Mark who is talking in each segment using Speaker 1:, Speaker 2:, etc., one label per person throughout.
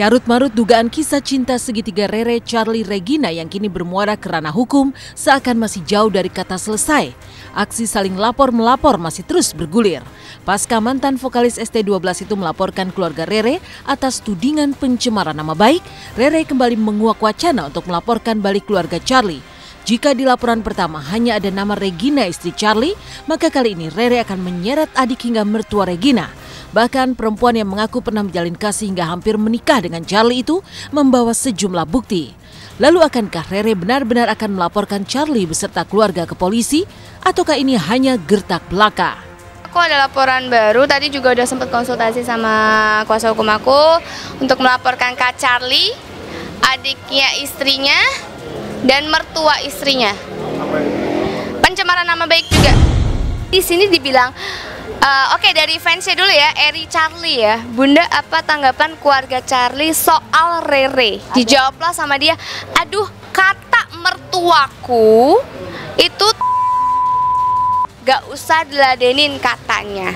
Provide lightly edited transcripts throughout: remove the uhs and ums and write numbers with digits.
Speaker 1: Carut-marut dugaan kisah cinta segitiga Rere, Charlie, Regina yang kini bermuara ke ranah hukum seakan masih jauh dari kata selesai. Aksi saling lapor-melapor masih terus bergulir. Pasca mantan vokalis ST12 itu melaporkan keluarga Rere atas tudingan pencemaran nama baik, Rere kembali menguak wacana untuk melaporkan balik keluarga Charlie. Jika di laporan pertama hanya ada nama Regina istri Charlie, maka kali ini Rere akan menyeret adik hingga mertua Regina. Bahkan perempuan yang mengaku pernah menjalin kasih hingga hampir menikah dengan Charlie itu membawa sejumlah bukti. Lalu akankah Rere benar-benar akan melaporkan Charlie beserta keluarga ke polisi? Ataukah ini hanya gertak belaka?
Speaker 2: Aku ada laporan baru, tadi juga udah sempat konsultasi sama kuasa hukum aku untuk melaporkan Kak Charlie, adiknya istrinya, dan mertua istrinya. Pencemaran nama baik juga. Di sini dibilang, oke, dari fansnya dulu ya, Eri Charlie ya. Bunda, apa tanggapan keluarga Charlie soal Rere? Dijawablah sama dia, aduh kata mertuaku itu gak usah diladenin katanya.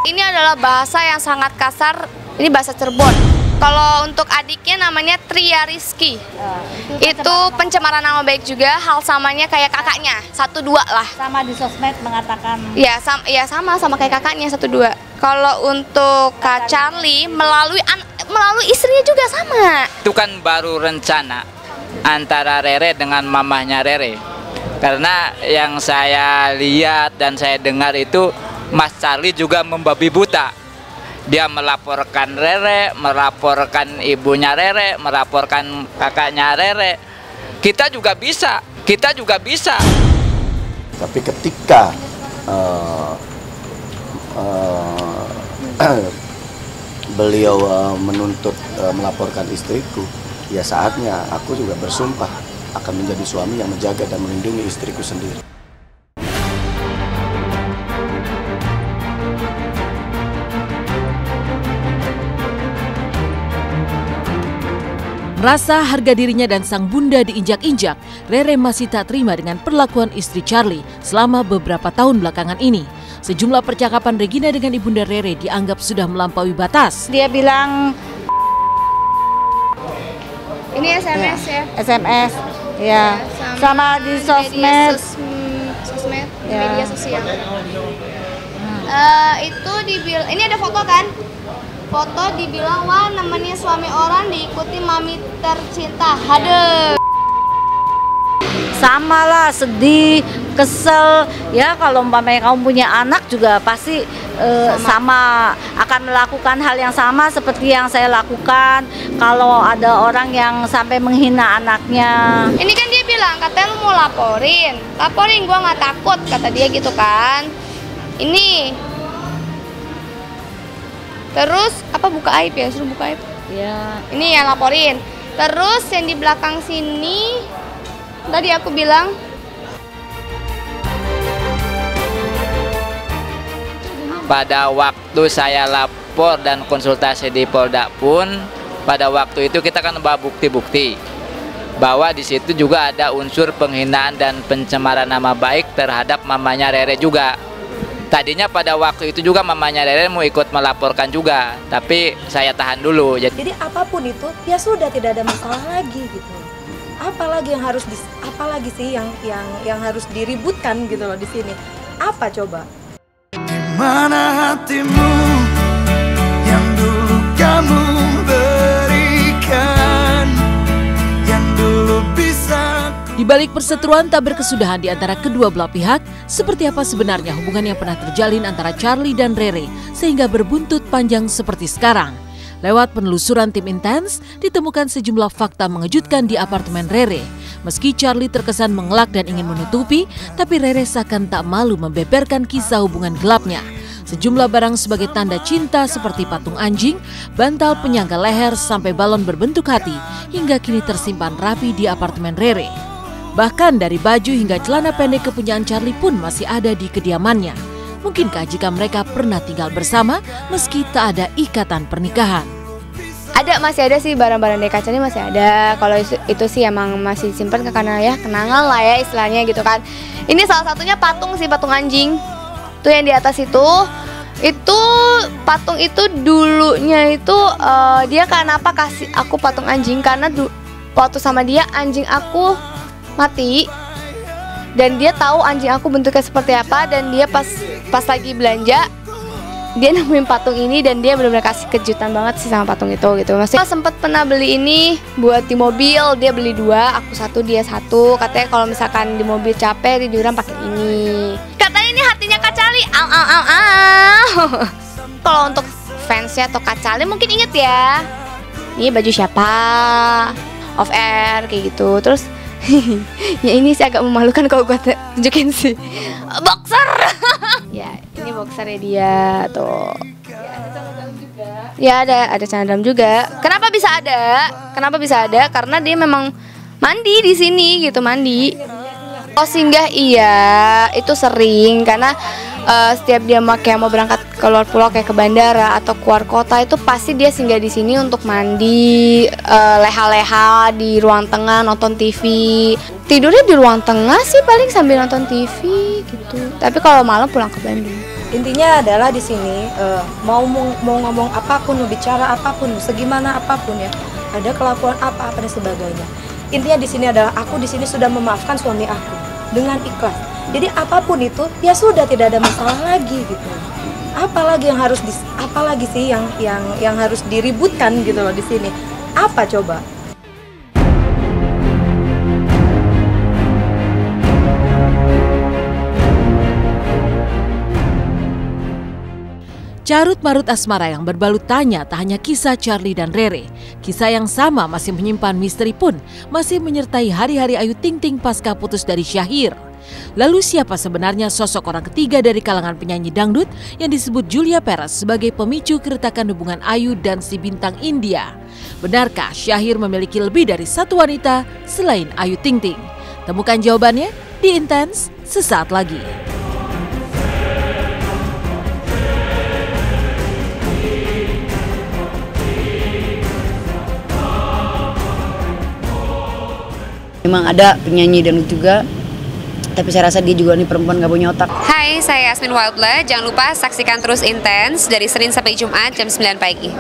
Speaker 2: Ini adalah bahasa yang sangat kasar, ini bahasa Cirebon. Kalau untuk adiknya namanya Tria Rizky, itu pencemaran nama baik juga, hal samanya kayak kakaknya, 1-2 lah.
Speaker 3: Sama di sosmed mengatakan.
Speaker 2: Ya sama kayak kakaknya 1-2. Kalau untuk Kak Charlie melalui istrinya juga sama.
Speaker 4: Itu kan baru rencana antara Rere dengan mamahnya Rere. Karena yang saya lihat dan saya dengar itu Mas Charlie juga membabi buta. Dia melaporkan Rere, melaporkan ibunya Rere, melaporkan kakaknya Rere. Kita juga bisa.
Speaker 5: Tapi ketika beliau menuntut melaporkan istriku, ya saatnya aku juga bersumpah akan menjadi suami yang menjaga dan melindungi istriku sendiri.
Speaker 1: Merasa harga dirinya dan sang bunda diinjak-injak, Rere masih tak terima dengan perlakuan istri Charlie selama beberapa tahun belakangan ini. Sejumlah percakapan Regina dengan ibunda Rere dianggap sudah melampaui batas.
Speaker 3: Dia bilang,
Speaker 2: Ini SMS ya?
Speaker 3: SMS, ya. Sama di sosmed.
Speaker 2: Sosmed,
Speaker 3: Ya.
Speaker 2: media sosial. Itu dibilang, ini ada foto kan? Foto dibilang, wah namanya suami orang diikuti mami tercinta. Haduh.
Speaker 3: Sama lah, sedih, kesel. Ya kalau umpamanya kamu punya anak juga pasti sama akan melakukan hal yang sama seperti yang saya lakukan. Kalau ada orang yang sampai menghina anaknya.
Speaker 2: Ini kan dia bilang, katanya lu mau laporin, gua nggak takut, kata dia gitu kan. Ini terus apa, buka aib ya, suruh buka aib
Speaker 3: Ya.
Speaker 2: ini yang laporin. Terus yang di belakang sini tadi aku bilang,
Speaker 4: pada waktu saya lapor dan konsultasi di Polda pun, pada waktu itu kita kan bawa bukti-bukti bahwa di situ juga ada unsur penghinaan dan pencemaran nama baik terhadap mamanya Rere juga. Tadinya pada waktu itu juga mamanya Rere mau ikut melaporkan juga, tapi saya tahan dulu.
Speaker 6: Jadi apapun itu ya sudah, tidak ada masalah lagi gitu. Apalagi yang harus diributkan gitu loh di sini. Apa coba?
Speaker 7: Mana hatimu yang dulu kamu berikan, yang dulu bisa.
Speaker 1: Di balik perseteruan tak berkesudahan di antara kedua belah pihak, seperti apa sebenarnya hubungan yang pernah terjalin antara Charlie dan Rere sehingga berbuntut panjang seperti sekarang? Lewat penelusuran tim intens, ditemukan sejumlah fakta mengejutkan di apartemen Rere. Meski Charlie terkesan mengelak dan ingin menutupi, tapi Rere seakan tak malu membeberkan kisah hubungan gelapnya. Sejumlah barang sebagai tanda cinta seperti patung anjing, bantal penyangga leher, sampai balon berbentuk hati, hingga kini tersimpan rapi di apartemen Rere. Bahkan dari baju hingga celana pendek kepunyaan Charlie pun masih ada di kediamannya. Mungkinkah jika mereka pernah tinggal bersama meski tak ada ikatan pernikahan?
Speaker 2: masih ada sih barang-barang dari kaca ini masih ada. Kalau itu sih emang masih simpan karena ya kenangan lah ya istilahnya gitu kan. Ini salah satunya patung sih, patung anjing. Tuh yang di atas itu Itu patung itu dulunya itu dia kenapa kasih aku patung anjing, karena waktu sama dia anjing aku mati dan dia tahu anjing aku bentuknya seperti apa, dan dia pas lagi belanja dia nemuin patung ini dan dia benar-benar kasih kejutan banget sih sama patung itu gitu. Maksudnya sempat pernah beli ini buat di mobil, dia beli 2, aku 1 dia 1. Katanya kalau misalkan di mobil capek tiduran pakai ini. Katanya ini hatinya Kak Charlie. Kalau untuk fansnya atau Kak Charlie mungkin inget ya. Ini baju siapa? Off air kayak gitu. Terus ya ini sih agak memalukan kalau gue tunjukin sih. Boxer. Ya, ini boxernya dia tuh. Ya ada celana dalam juga. Kenapa bisa ada? Karena dia memang mandi di sini gitu, mandi. Oh singgah iya, itu sering karena setiap dia mau berangkat keluar pulau kayak ke bandara atau keluar kota itu pasti dia singgah di sini untuk mandi, leha-leha di ruang tengah, nonton TV. Tidurnya di ruang tengah sih paling sambil nonton TV gitu. Tapi kalau malam pulang ke Bandung.
Speaker 6: Intinya adalah di sini mau ngomong apapun, mau bicara apapun, segimana apapun ya, ada kelakuan apa dan sebagainya. Intinya di sini adalah aku di sini sudah memaafkan suami aku dengan ikhlas. Jadi apapun itu ya sudah, tidak ada masalah lagi gitu. Apalagi sih yang harus diributkan gitu loh di sini. Apa coba?
Speaker 1: Carut-marut asmara yang berbalut tanya tak hanya kisah Charlie dan Rere. Kisah yang sama masih menyimpan misteri pun masih menyertai hari-hari Ayu Ting Ting pasca putus dari Syahir. Lalu siapa sebenarnya sosok orang ketiga dari kalangan penyanyi dangdut yang disebut Julia Perez sebagai pemicu keretakan hubungan Ayu dan si bintang India? Benarkah Syahir memiliki lebih dari satu wanita selain Ayu Ting Ting? Temukan jawabannya di Intens sesaat lagi.
Speaker 8: Memang ada penyanyi dangdut juga, tapi saya rasa dia juga nih perempuan gak punya otak.
Speaker 9: Hai, saya Yasmin Wildblood. Jangan lupa saksikan terus Intens dari Senin sampai Jumat jam 9 pagi.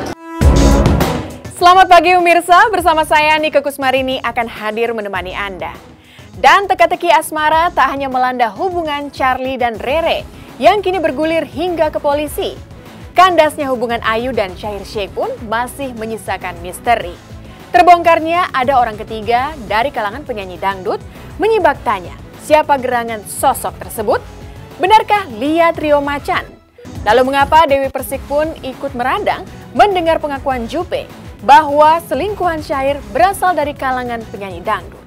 Speaker 10: Selamat pagi pemirsa, bersama saya Nike Kusmarini akan hadir menemani Anda. Dan teka-teki asmara tak hanya melanda hubungan Charlie dan Rere yang kini bergulir hingga ke polisi. Kandasnya hubungan Ayu dan Syahir Sheikh pun masih menyisakan misteri. Terbongkarnya ada orang ketiga dari kalangan penyanyi dangdut menyibak tanya siapa gerangan sosok tersebut? Benarkah Lia Trio Macan? Lalu mengapa Dewi Persik pun ikut meradang mendengar pengakuan Juppe bahwa selingkuhan Syahir berasal dari kalangan penyanyi dangdut?